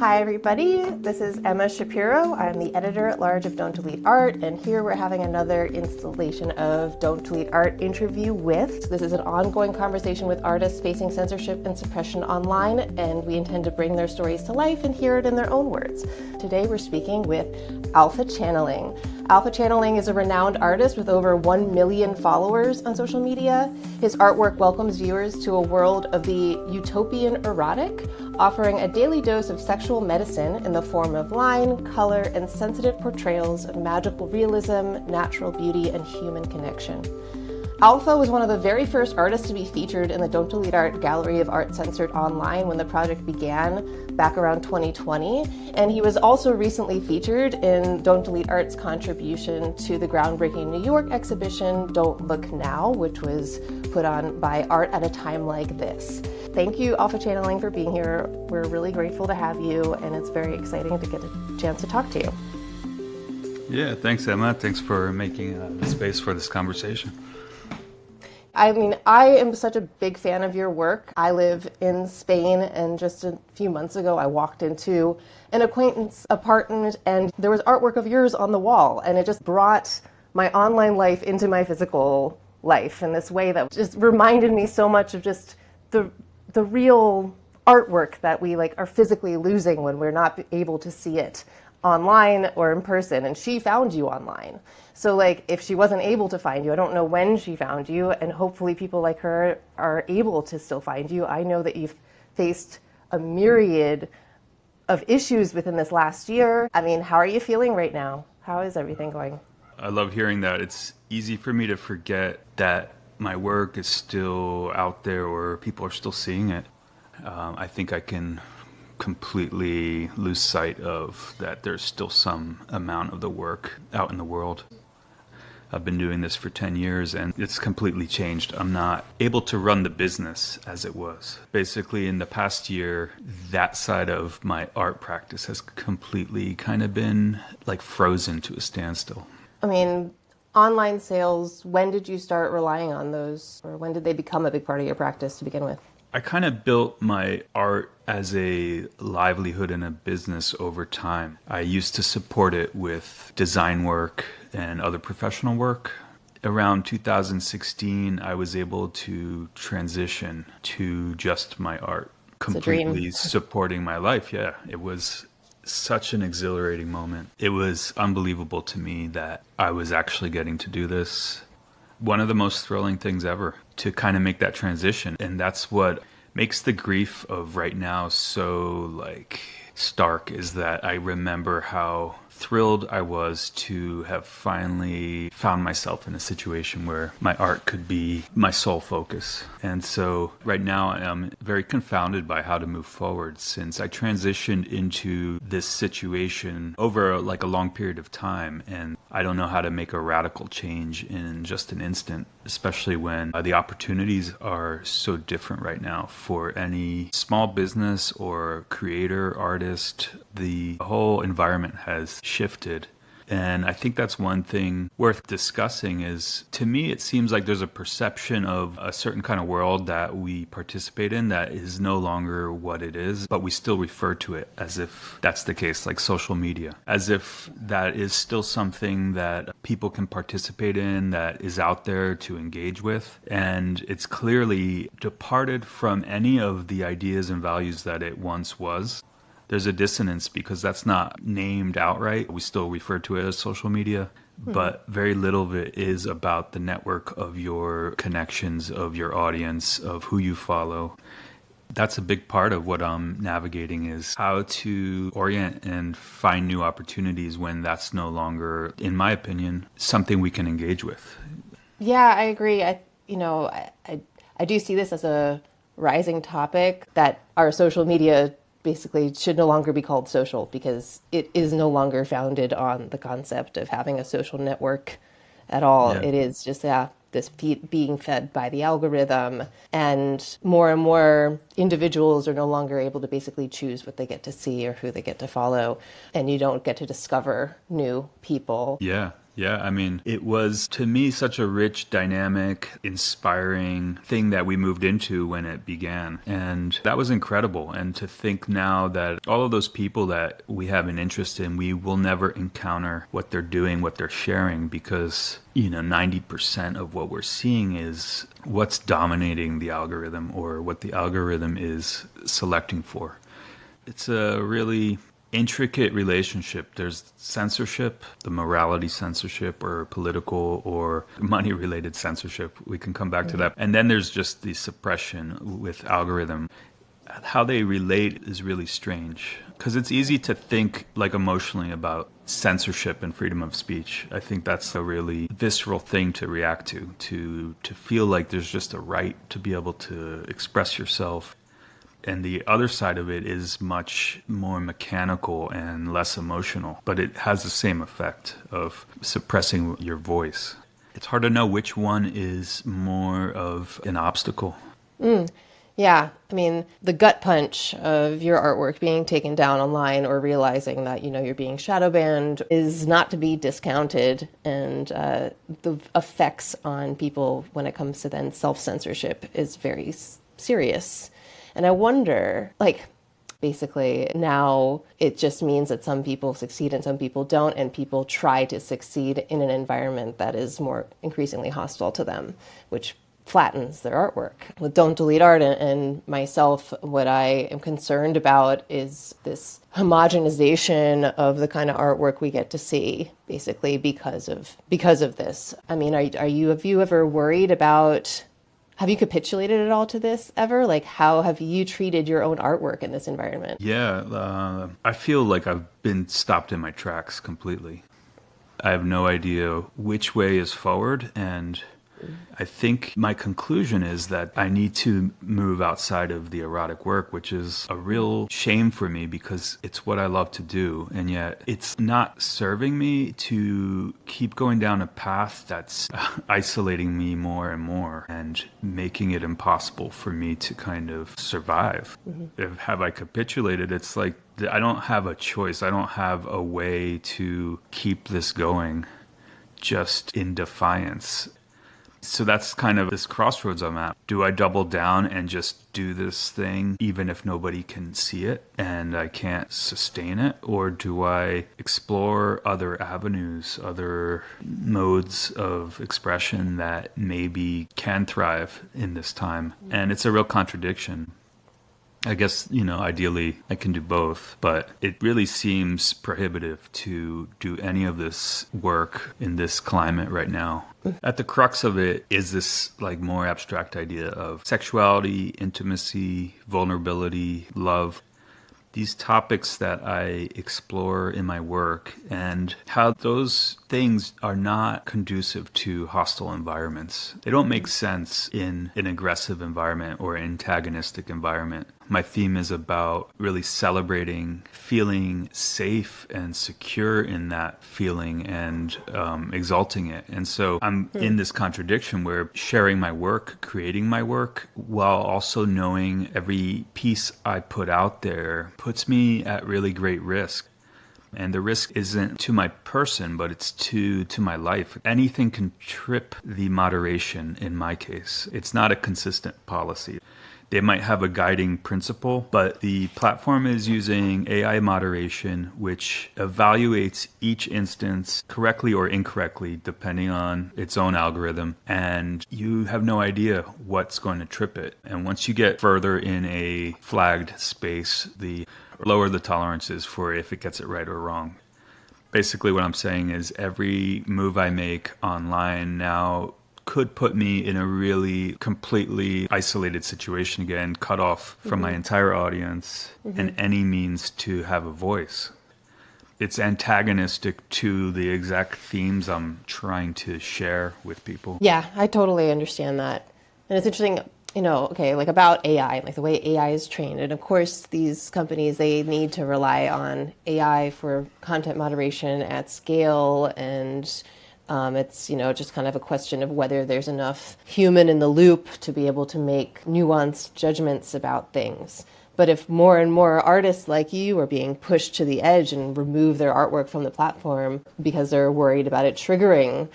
Hi everybody, this is Emma Shapiro. I'm the editor-at-large of Don't Delete Art, and here we're having another installation of Don't Delete Art Interview With. This is an ongoing conversation with artists facing censorship and suppression online, and we intend to bring their stories to life and hear it in their own words. Today we're speaking with Alphachanneling. Alphachanneling is a renowned artist with over 1 million followers on social media. His artwork welcomes viewers to a world of the utopian erotic, offering a daily dose of sexual medicine in the form of line, color, and sensitive portrayals of magical realism, natural beauty, and human connection. Alpha was one of the very first artists to be featured in the Don't Delete Art Gallery of Art Censored Online when the project began back around 2020. And he was also recently featured in Don't Delete Art's contribution to the groundbreaking New York exhibition, Don't Look Now, which was put on by Art at a Time Like This. Thank you, Alphachanneling, for being here. We're really grateful to have you, and it's very exciting to get a chance to talk to you. Yeah, thanks, Emma. Thanks for making the space for this conversation. I mean, I am such a big fan of your work. I live in Spain, and just a few months ago, I walked into an acquaintance apartment, and there was artwork of yours on the wall, and it just brought my online life into my physical life in this way that just reminded me so much of just the real artwork that we are physically losing when we're not able to see it online or in person. And she found you online. So if she wasn't able to find you, I don't know when she found you, and hopefully people like her are able to still find you. I know that you've faced a myriad of issues within this last year. I mean, how are you feeling right now? How is everything going? I love hearing that. It's easy for me to forget that my work is still out there or people are still seeing it. I think I can completely lose sight of that there's still some amount of the work out in the world. I've been doing this for 10 years and it's completely changed. I'm not able to run the business as it was. Basically, in the past year, that side of my art practice has completely kind of been frozen to a standstill. I mean, online sales, when did you start relying on those, or when did they become a big part of your practice to begin with? I kind of built my art as a livelihood and a business over time. I used to support it with design work and other professional work. Around 2016, I was able to transition to just my art, completely supporting my life. Yeah, it was such an exhilarating moment. It was unbelievable to me that I was actually getting to do this. One of the most thrilling things ever to kind of make that transition. And that's what makes the grief of right now so stark, is that I remember how thrilled I was to have finally found myself in a situation where my art could be my sole focus. And so right now I'm very confounded by how to move forward, since I transitioned into this situation over a long period of time, and I don't know how to make a radical change in just an instant, especially when the opportunities are so different right now for any small business or creator, artist. The whole environment has shifted. And I think that's one thing worth discussing is, to me, it seems like there's a perception of a certain kind of world that we participate in that is no longer what it is, but we still refer to it as if that's the case, like social media, as if that is still something that people can participate in, that is out there to engage with. And it's clearly departed from any of the ideas and values that it once was. There's a dissonance because that's not named outright. We still refer to it as social media, but very little of it is about the network of your connections, of your audience, of who you follow. That's a big part of what I'm navigating, is how to orient and find new opportunities when that's no longer, in my opinion, something we can engage with. Yeah, I agree. I do see this as a rising topic, that our social media basically should no longer be called social, because it is no longer founded on the concept of having a social network at all. Yeah. It is just this being fed by the algorithm, and more individuals are no longer able to basically choose what they get to see or who they get to follow, and you don't get to discover new people. Yeah, Yeah, I mean, it was to me such a rich, dynamic, inspiring thing that we moved into when it began. And that was incredible. And to think now that all of those people that we have an interest in, we will never encounter what they're doing, what they're sharing, because 90% of what we're seeing is what's dominating the algorithm or what the algorithm is selecting for. It's a really intricate relationship. There's censorship, the morality censorship or political or money related censorship. We can come back to that. And then there's just the suppression with algorithm. How they relate is really strange because it's easy to think like emotionally about censorship and freedom of speech. I think that's a really visceral thing to react to feel like there's just a right to be able to express yourself. And the other side of it is much more mechanical and less emotional, but it has the same effect of suppressing your voice. It's hard to know which one is more of an obstacle. Yeah, I mean, the gut punch of your artwork being taken down online or realizing that, you're being shadow banned is not to be discounted. And the effects on people when it comes to then self-censorship is very serious. And I wonder, basically now it just means that some people succeed and some people don't, and people try to succeed in an environment that is more increasingly hostile to them, which flattens their artwork. With Don't Delete Art and myself, what I am concerned about is this homogenization of the kind of artwork we get to see, basically because of this. I mean, have you ever worried about... Have you capitulated at all to this ever? How have you treated your own artwork in this environment? Yeah, I feel like I've been stopped in my tracks completely. I have no idea which way is forward, and I think my conclusion is that I need to move outside of the erotic work, which is a real shame for me because it's what I love to do. And yet it's not serving me to keep going down a path that's isolating me more and more and making it impossible for me to kind of survive. Have I capitulated? It's like I don't have a choice. I don't have a way to keep this going just in defiance. So that's kind of this crossroads I'm at. Do I double down and just do this thing even if nobody can see it and I can't sustain it? Or do I explore other avenues, other modes of expression that maybe can thrive in this time? And it's a real contradiction. I guess, ideally I can do both, but it really seems prohibitive to do any of this work in this climate right now. At the crux of it is this more abstract idea of sexuality, intimacy, vulnerability, love. These topics that I explore in my work and how those things are not conducive to hostile environments. They don't make sense in an aggressive environment or antagonistic environment. My theme is about really celebrating feeling safe and secure in that feeling and exalting it. And so I'm in this contradiction where sharing my work, creating my work, while also knowing every piece I put out there puts me at really great risk. And the risk isn't to my person, but it's to my life. Anything can trip the moderation in my case. It's not a consistent policy. They might have a guiding principle, but the platform is using AI moderation, which evaluates each instance correctly or incorrectly, depending on its own algorithm. And you have no idea what's going to trip it. And once you get further in a flagged space, the lower the tolerance is for if it gets it right or wrong. Basically, what I'm saying is every move I make online now could put me in a really completely isolated situation again, cut off from my entire audience and any means to have a voice. It's antagonistic to the exact themes I'm trying to share with people. Yeah, I totally understand that. And it's interesting, about AI, the way AI is trained. And of course, these companies, they need to rely on AI for content moderation at scale, and it's, just kind of a question of whether there's enough human in the loop to be able to make nuanced judgments about things. But if more and more artists like you are being pushed to the edge and remove their artwork from the platform because they're worried about it triggering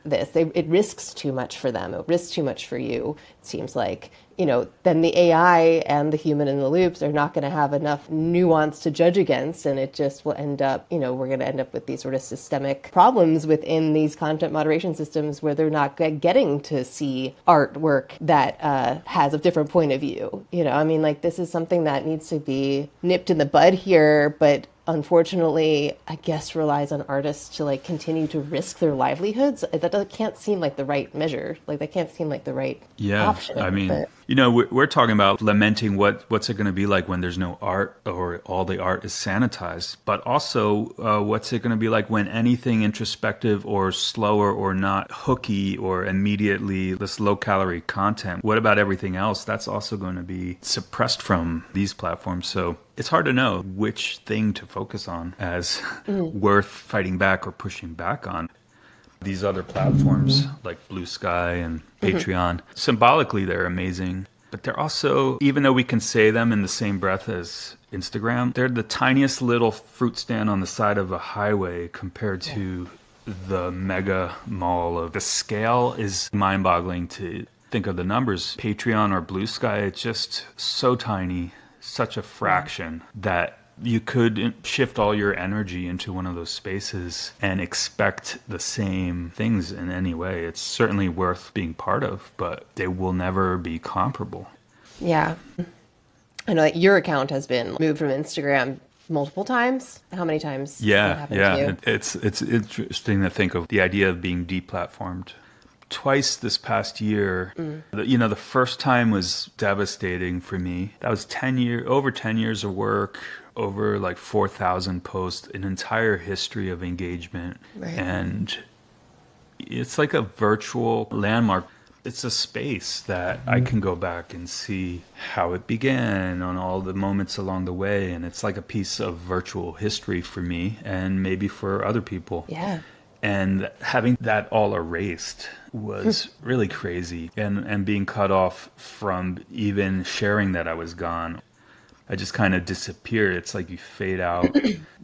this, it risks too much for them. It risks too much for you, it seems like. Then the AI and the human in the loops are not going to have enough nuance to judge against, and it just will end up, we're going to end up with these sort of systemic problems within these content moderation systems where they're not getting to see artwork that has a different point of view. This is something that needs to be nipped in the bud here, but unfortunately, I guess relies on artists to continue to risk their livelihoods. That can't seem like the right measure. That can't seem like the right option. We're talking about lamenting what's it going to be like when there's no art or all the art is sanitized, but also what's it going to be like when anything introspective or slower or not hooky or immediately this low-calorie content, what about everything else? That's also going to be suppressed from these platforms. So it's hard to know which thing to focus on as worth fighting back or pushing back on. These other platforms like Blue Sky and Patreon, symbolically they're amazing, but they're also, even though we can say them in the same breath as Instagram, they're the tiniest little fruit stand on the side of a highway compared to the mega mall. Of the scale is mind-boggling to think of the numbers. Patreon or Blue Sky, it's just so tiny, such a fraction that you could shift all your energy into one of those spaces and expect the same things in any way. It's certainly worth being part of, but they will never be comparable. Yeah. I know that your account has been moved from Instagram multiple times. How many times? Yeah. It's interesting to think of the idea of being deplatformed. Twice this past year. The first time was devastating for me. That was over 10 years of work, over 4,000 posts, an entire history of engagement. Right. And it's like a virtual landmark. It's a space that I can go back and see how it began on all the moments along the way. And it's like a piece of virtual history for me and maybe for other people. Yeah. And having that all erased was really crazy. And being cut off from even sharing that I was gone. I just kind of disappear. It's like you fade out.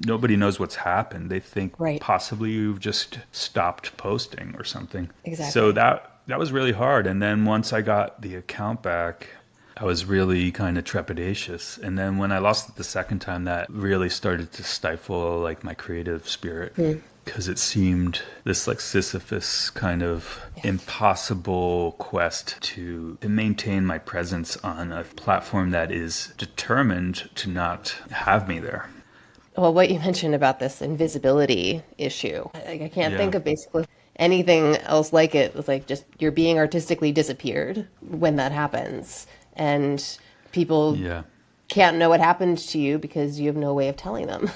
Nobody knows what's happened. They think possibly you've just stopped posting or something. Exactly. So that was really hard. And then once I got the account back, I was really kind of trepidatious. And then when I lost it the second time, that really started to stifle my creative spirit. Because it seemed this Sisyphus kind of impossible quest to maintain my presence on a platform that is determined to not have me there. Well, what you mentioned about this invisibility issue, I can't think of basically anything else like it. It's just you're being artistically disappeared when that happens. And people can't know what happened to you because you have no way of telling them.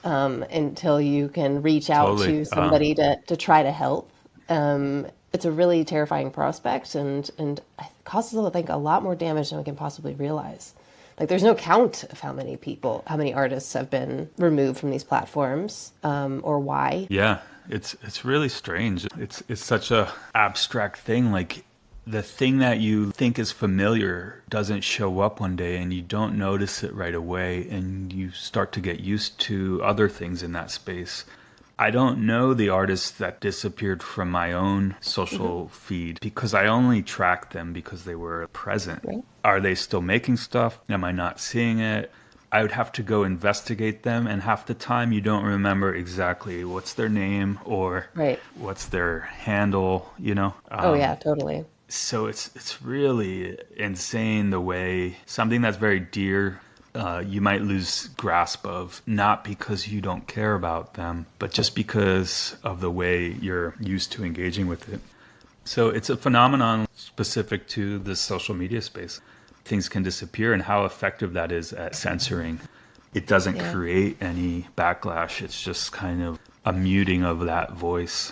Until you can reach out to somebody to try to help. It's a really terrifying prospect and it causes, I think, a lot more damage than we can possibly realize. There's no count of how many artists have been removed from these platforms, or why. Yeah, it's really strange. It's such a abstract thing. The thing that you think is familiar doesn't show up one day and you don't notice it right away and you start to get used to other things in that space. I don't know the artists that disappeared from my own social feed because I only tracked them because they were present. Right. Are they still making stuff? Am I not seeing it? I would have to go investigate them, and half the time you don't remember exactly what's their name or what's their handle, Oh yeah, totally. So it's really insane the way something that's very dear, you might lose grasp of, not because you don't care about them, but just because of the way you're used to engaging with it. So it's a phenomenon specific to the social media space. Things can disappear and how effective that is at censoring. It doesn't create any backlash. It's just kind of a muting of that voice.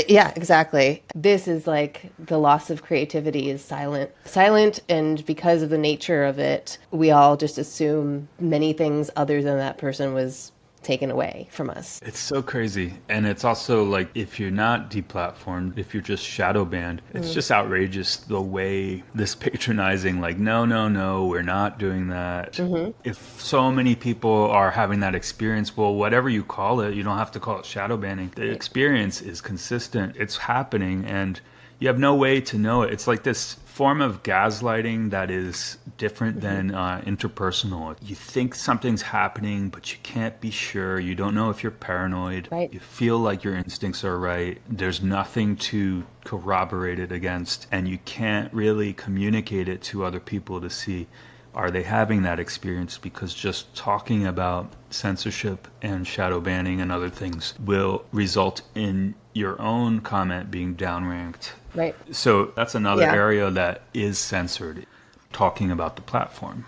Yeah, exactly. This is the loss of creativity is silent, and because of the nature of it, we all just assume many things other than that person was taken away from us. It's so crazy. And it's also like, if you're not deplatformed, if you're just shadow banned, it's just outrageous the way this patronizing, like, no, no, no, we're not doing that. If so many people are having that experience, well, whatever you call it, you don't have to call it shadow banning. The experience is consistent. It's happening, and you have no way to know it. It's like this form of gaslighting that is different than interpersonal. You think something's happening, but you can't be sure. You don't know if you're paranoid. Right. You feel like your instincts are right. There's nothing to corroborate it against, and you can't really communicate it to other people to see, are they having that experience? Because just talking about censorship and shadow banning and other things will result in your own comment being downranked. Right. So that's another area that is censored, talking about the platform.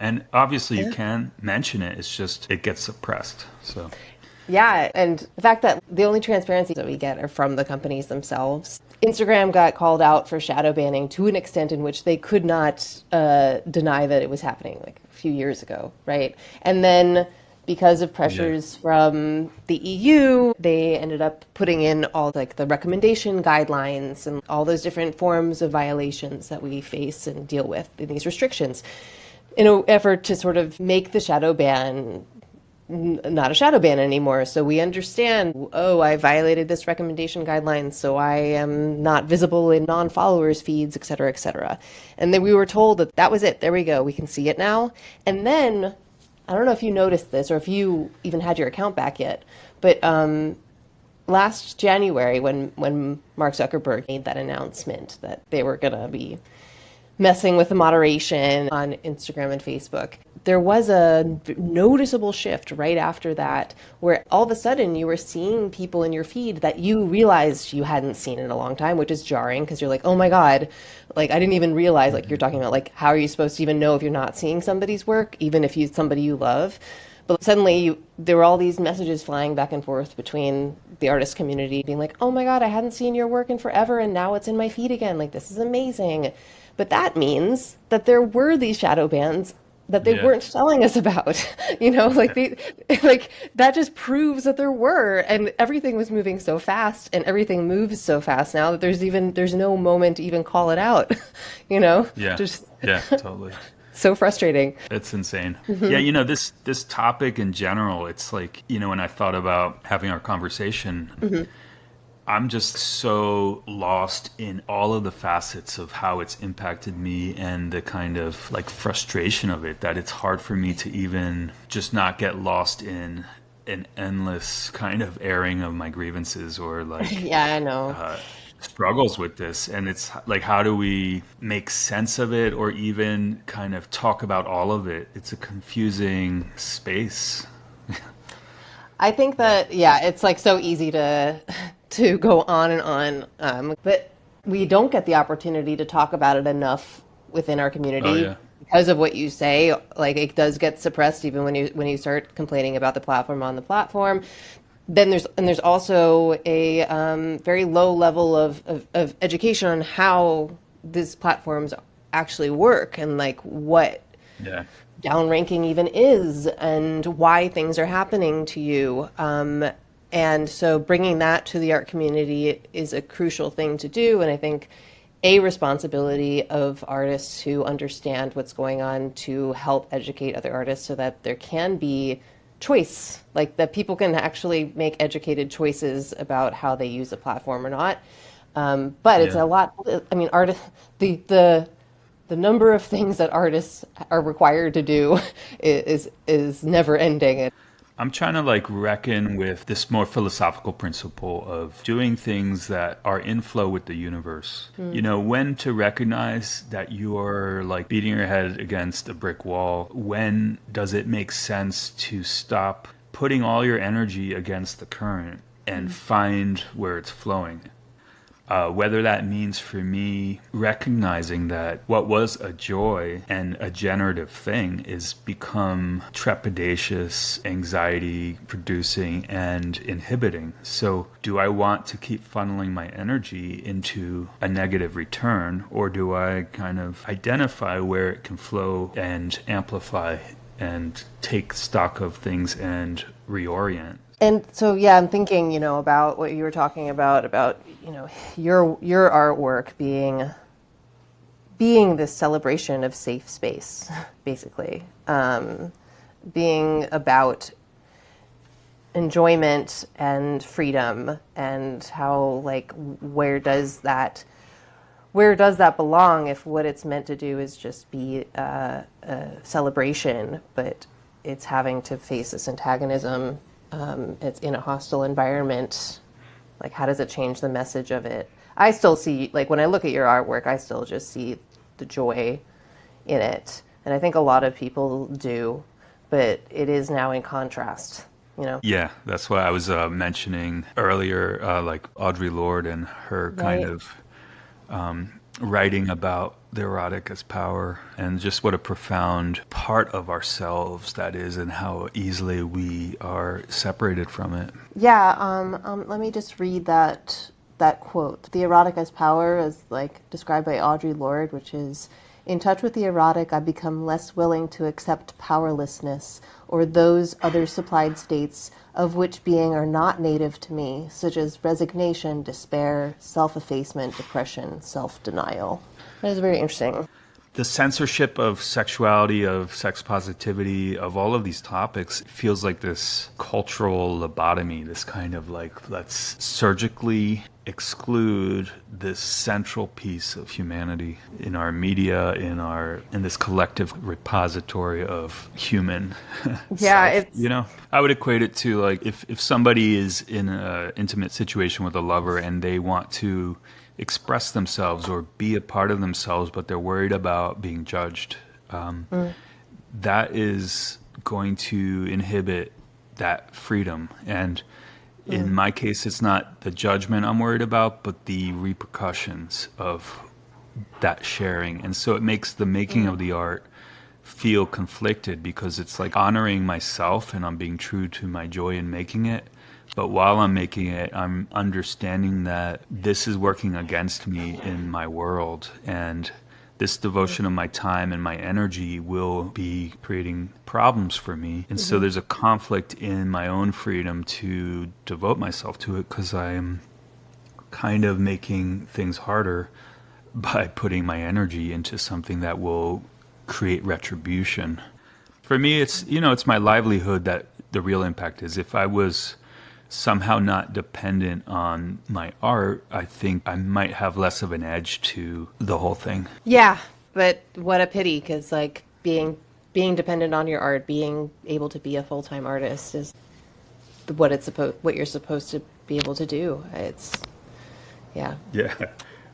And obviously you can mention it, it's just it gets suppressed. So yeah, and the fact that the only transparency that we get are from the companies themselves. Instagram got called out for shadow banning to an extent in which they could not deny that it was happening like a few years ago, right? And then because of pressures from the EU, they ended up putting in all like the recommendation guidelines and all those different forms of violations that we face and deal with in these restrictions in an effort to sort of make the shadow ban not a shadow ban anymore. So we understand, oh, I violated this recommendation guideline, so I am not visible in non-followers feeds, et cetera, et cetera. And then we were told that that was it. There we go. We can see it now. And then, I don't know if you noticed this or if you even had your account back yet, but last January when Mark Zuckerberg made that announcement that they were going to be messing with the moderation on Instagram and Facebook, there was a noticeable shift right after that where all of a sudden you were seeing people in your feed that you realized you hadn't seen in a long time, which is jarring because you're like, oh my God, like I didn't even realize, like you're talking about, like how are you supposed to even know if you're not seeing somebody's work, even if it's somebody you love? But suddenly there were all these messages flying back and forth between the artist community being like, oh my God, I hadn't seen your work in forever and now it's in my feed again. Like, this is amazing. But that means that there were these shadow bans that they weren't telling us about, you know, like like that just proves that there were, and everything was moving so fast and everything moves so fast now that there's no moment to even call it out, you know? Yeah, just totally. So frustrating. It's insane. Yeah, you know, this topic in general, it's like, you know, when I thought about having our conversation, I'm just so lost in all of the facets of how it's impacted me and the kind of like frustration of it that it's hard for me to even just not get lost in an endless kind of airing of my grievances or like yeah, I know. Struggles with this. And it's like, how do we make sense of it or even kind of talk about all of it? It's a confusing space. I think that, it's like so easy to go on and on, but we don't get the opportunity to talk about it enough within our community because of what you say. Like, it does get suppressed even when you start complaining about the platform on the platform. Then there's also a very low level of education on how these platforms actually work and like what downranking even is and why things are happening to you. And so bringing that to the art community is a crucial thing to do. And I think a responsibility of artists who understand what's going on to help educate other artists so that there can be choice, like that people can actually make educated choices about how they use a platform or not. But it's a lot, I mean, the number of things that artists are required to do is never ending. I'm trying to like reckon with this more philosophical principle of doing things that are in flow with the universe. You know, when to recognize that you're like beating your head against a brick wall. When does it make sense to stop putting all your energy against the current and find where it's flowing? Whether that means for me recognizing that what was a joy and a generative thing is become trepidatious, anxiety producing, and inhibiting. So do I want to keep funneling my energy into a negative return, or do I kind of identify where it can flow and amplify and take stock of things and reorient. And so, yeah, I'm thinking, about what you were talking about, your artwork being this celebration of safe space, basically, being about enjoyment and freedom, and how, like, where does that belong if what it's meant to do is just be a celebration, but it's having to face this antagonism. It's in a hostile environment. Like, how does it change the message of it? I still see, like, when I look at your artwork, I still just see the joy in it. And I think a lot of people do, but it is now in contrast, Yeah, that's what I was mentioning earlier, like Audre Lorde and her kind Right. of writing about the erotic as power, and just what a profound part of ourselves that is, and how easily we are separated from it. Yeah, let me just read that quote. The erotic as power is like described by Audre Lorde, which is, in touch with the erotic, I become less willing to accept powerlessness or those other supplied states of which being are not native to me, such as resignation, despair, self-effacement, depression, self-denial. That is very interesting. The censorship of sexuality, of sex positivity, of all of these topics feels like this cultural lobotomy, this kind of like, let's surgically exclude this central piece of humanity in our media, in this collective repository of human Yeah, self. I would equate it to, like, if somebody is in an intimate situation with a lover and they want to express themselves or be a part of themselves, but they're worried about being judged, that is going to inhibit that freedom. And in my case, it's not the judgment I'm worried about, but the repercussions of that sharing. And so it makes the making of the art feel conflicted, because it's like honoring myself and I'm being true to my joy in making it. But while I'm making it, I'm understanding that this is working against me in my world, and this devotion of my time and my energy will be creating problems for me. And so there's a conflict in my own freedom to devote myself to it, because I am kind of making things harder by putting my energy into something that will create retribution. For me, it's my livelihood that the real impact is. If I was somehow not dependent on my art, I think I might have less of an edge to the whole thing. Yeah, but what a pity, because like being dependent on your art, being able to be a full-time artist is what you're supposed to be able to do. Yeah. Yeah.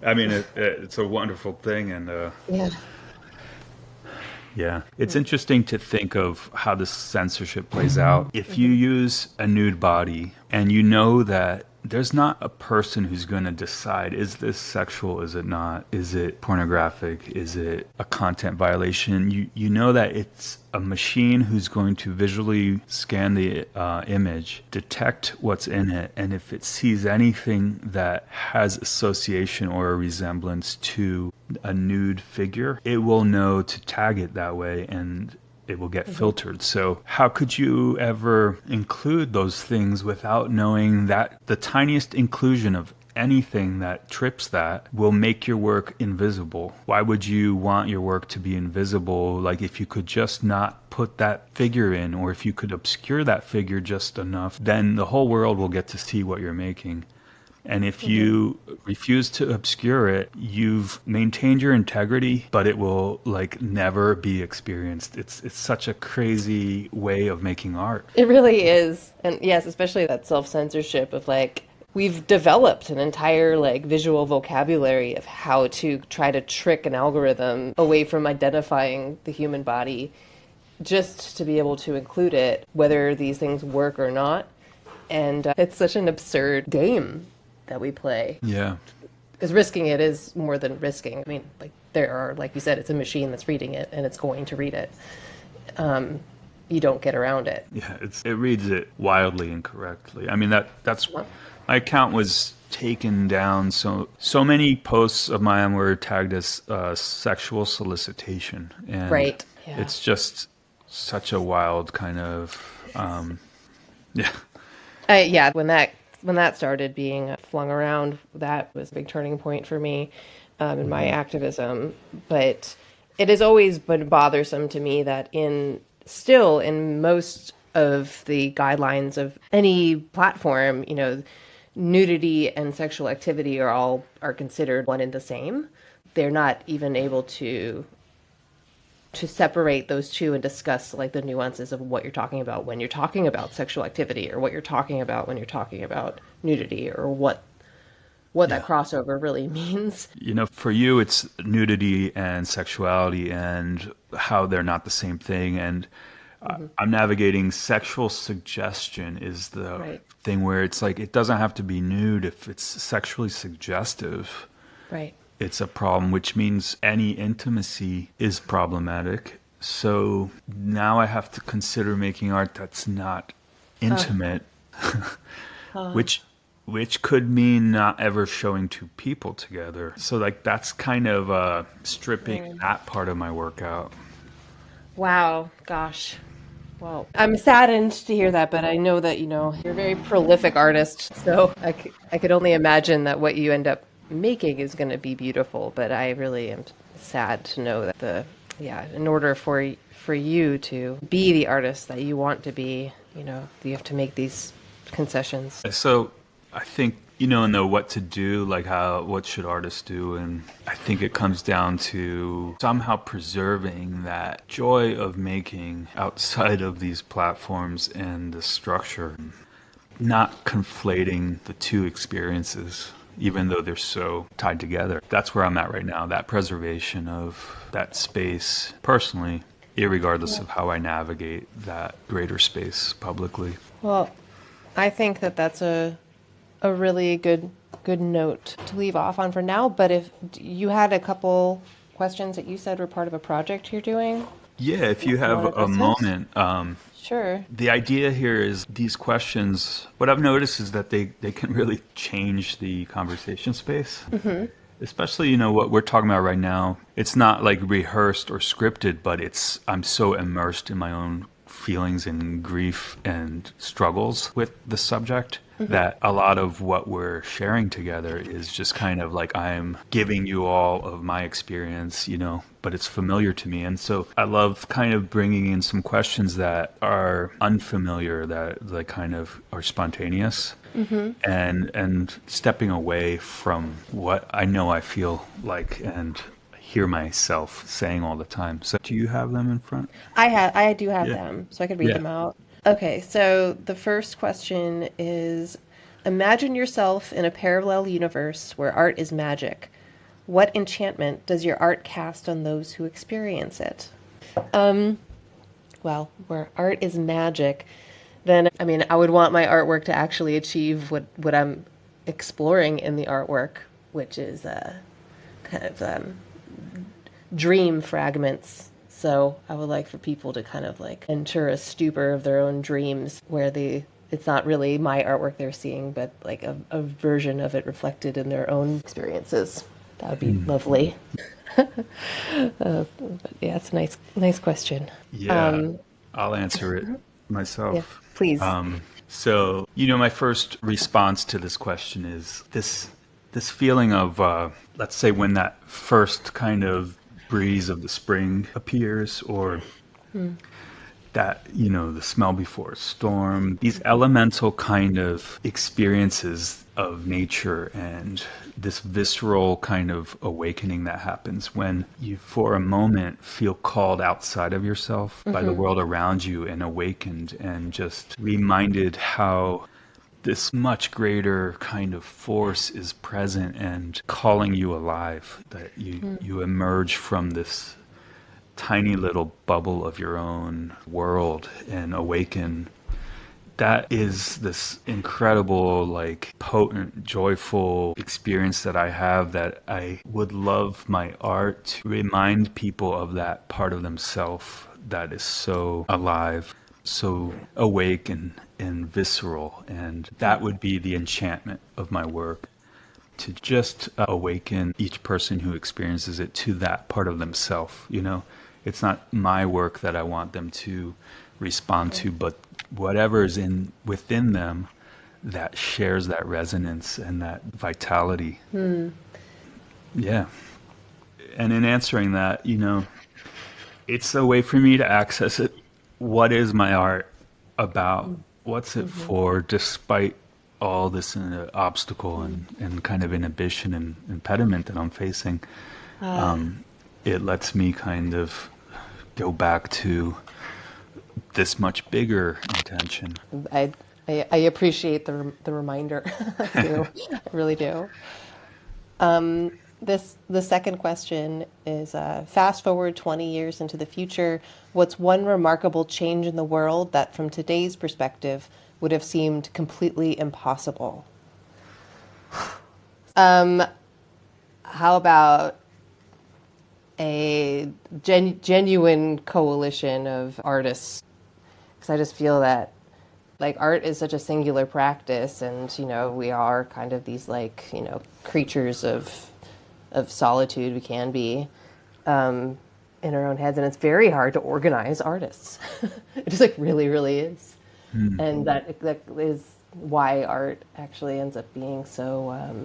I mean, it's a wonderful thing, and Yeah. yeah, it's interesting to think of how the censorship plays out. If you use a nude body and you know that there's not a person who's going to decide, is this sexual, is it not? Is it pornographic? Is it a content violation? You know that it's a machine who's going to visually scan the image, detect what's in it, and if it sees anything that has association or a resemblance to a nude figure, it will know to tag it that way, and it will get filtered. So how could you ever include those things without knowing that the tiniest inclusion of anything that trips that will make your work invisible? Why would you want your work to be invisible? Like, if you could just not put that figure in, or if you could obscure that figure just enough, then the whole world will get to see what you're making. And if you refuse to obscure it, you've maintained your integrity, but it will like never be experienced. It's such a crazy way of making art. It really is. And yes, especially that self-censorship of like, we've developed an entire like visual vocabulary of how to try to trick an algorithm away from identifying the human body, just to be able to include it, whether these things work or not. And it's such an absurd game that we play. Yeah. Because risking it is more than risking. I mean, like, there are, like you said, it's a machine that's reading it, and it's going to read it. You don't get around it. Yeah, it reads it wildly incorrectly. I mean, that's my account was taken down. So many posts of mine were tagged as sexual solicitation, and Right. Yeah. it's just such a wild kind of, yeah. Yeah, when that started being flung around, that was a big turning point for me in my activism. But it has always been bothersome to me that in most of the guidelines of any platform, nudity and sexual activity are considered one and the same. They're not even able to separate those two and discuss like the nuances of what you're talking about when you're talking about sexual activity, or what you're talking about when you're talking about nudity, or what that Yeah. crossover really means. For you, it's nudity and sexuality and how they're not the same thing. And I'm navigating sexual suggestion is the Right. thing where it's like it doesn't have to be nude if it's sexually suggestive. Right. It's a problem, which means any intimacy is problematic. So now I have to consider making art that's not intimate, which could mean not ever showing two people together. So like that's kind of stripping that part of my work out. Wow. Gosh. Well, I'm saddened to hear that, but I know that, you're a very prolific artist. So I could only imagine that what you end up making is going to be beautiful. But I really am sad to know that in order for you to be the artist that you want to be, you have to make these concessions. So I think know what to do, like what should artists do, and I think it comes down to somehow preserving that joy of making outside of these platforms and the structure, not conflating the two experiences, even though they're so tied together. That's where I'm at right now, that preservation of that space personally, irregardless of how I navigate that greater space publicly. Well, I think that that's a really good note to leave off on for now. But if you had a couple questions that you said were part of a project you're doing. Yeah, if you have a moment. Sure. The idea here is these questions, what I've noticed is that they can really change the conversation space. Mm-hmm. Especially, what we're talking about right now. It's not like rehearsed or scripted, but I'm so immersed in my own feelings and grief and struggles with the subject that a lot of what we're sharing together is just kind of like I'm giving you all of my experience, but it's familiar to me. And so I love kind of bringing in some questions that are unfamiliar, that like kind of are spontaneous, and stepping away from what I know I feel like and hear myself saying all the time. So do you have them in front? I do have them, so I could read them out. Okay, so the first question is, imagine yourself in a parallel universe where art is magic. What enchantment does your art cast on those who experience it? Well, where art is magic, then, I would want my artwork to actually achieve what I'm exploring in the artwork, which is kind of dream fragments. So I would like for people to kind of like enter a stupor of their own dreams where it's not really my artwork they're seeing, but like a version of it reflected in their own experiences. That would be lovely. But yeah, it's a nice question. Yeah, I'll answer it myself. Yeah, please. So, my first response to this question is this feeling of, let's say when that first kind of breeze of the spring appears, or that, the smell before a storm, these elemental kind of experiences of nature and this visceral kind of awakening that happens when you, for a moment, feel called outside of yourself by the world around you and awakened and just reminded how this much greater kind of force is present and calling you alive, that you emerge from this tiny little bubble of your own world and awaken. That is this incredible, like, potent, joyful experience that I have, that I would love my art to remind people of that part of themselves that is so alive, so awake and visceral. And that would be the enchantment of my work, to just awaken each person who experiences it to that part of themselves, It's not my work that I want them to respond to, but whatever is in within them that shares that resonance and that vitality. Yeah. And in answering that, it's a way for me to access it. What is my art about? What's it Mm-hmm. for, despite all this obstacle and kind of inhibition and impediment that I'm facing? Uh, It lets me kind of go back to this much bigger intention. I, I appreciate the reminder. I do. I really do. The second question is fast forward 20 years into the future. What's one remarkable change in the world that, from today's perspective, would have seemed completely impossible? How about a genuine coalition of artists? Because I just feel that like art is such a singular practice, and we are kind of these like creatures of solitude. We can be in our own heads, and it's very hard to organize artists. It just like really, really is, and that is why art actually ends up being so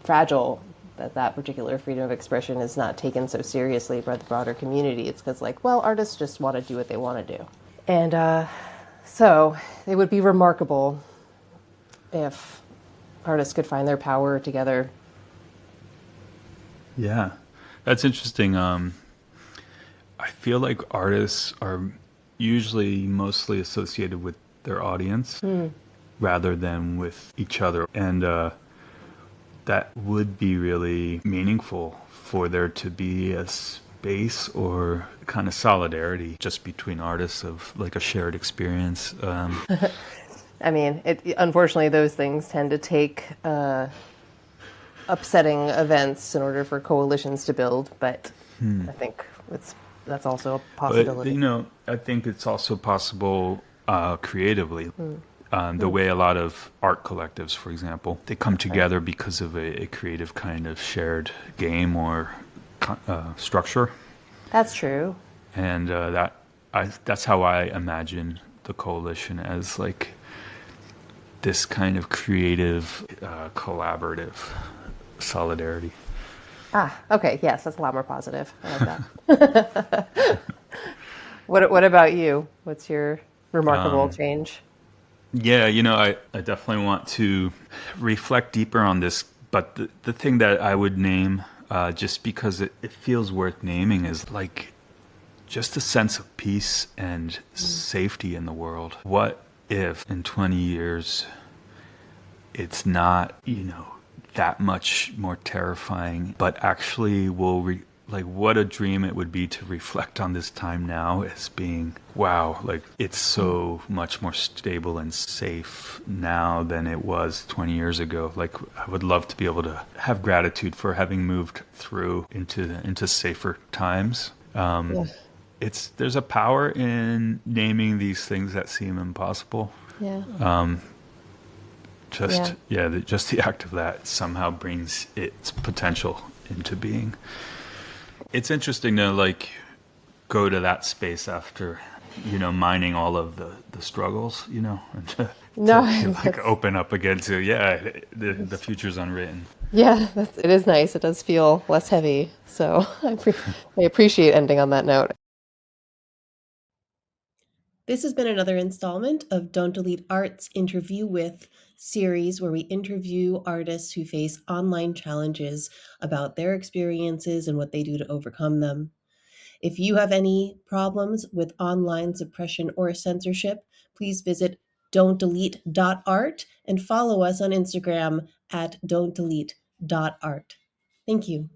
fragile. That particular freedom of expression is not taken so seriously by the broader community. It's because like, well, artists just want to do what they want to do, and so it would be remarkable if artists could find their power together. Yeah, that's interesting. I feel like artists are usually mostly associated with their audience rather than with each other. And that would be really meaningful for there to be a space or kind of solidarity just between artists of like a shared experience. I mean, unfortunately, those things tend to take upsetting events in order for coalitions to build, but I think that's also a But, possibility. I think it's also possible creatively. The way a lot of art collectives, for example, they come Right. together because of a creative kind of shared game or structure. That's true. And that's how I imagine the coalition as like this kind of creative, collaborative solidarity. Ah, okay. Yes, that's a lot more positive. I like that. What about you? What's your remarkable change? Yeah, I definitely want to reflect deeper on this, but the thing that I would name, just because it feels worth naming, is like just a sense of peace and safety in the world. What if in 20 years it's not, that much more terrifying, but actually like what a dream it would be to reflect on this time now as being, wow, like it's so much more stable and safe now than it was 20 years ago. Like I would love to be able to have gratitude for having moved through into safer times. Yeah. There's a power in naming these things that seem impossible. Yeah. Just Yeah. yeah, just the act of that somehow brings its potential into being. It's interesting to like go to that space after mining all of the struggles, and No, to like that's, open up again to yeah, the future's unwritten. yeah, it is nice. It does feel less heavy. So I appreciate ending on that note. This has been another installment of Don't Delete Art's Interview With series, where we interview artists who face online challenges about their experiences and what they do to overcome them. If you have any problems with online suppression or censorship, please visit don'tdelete.art and follow us on Instagram at don'tdelete.art. Thank you.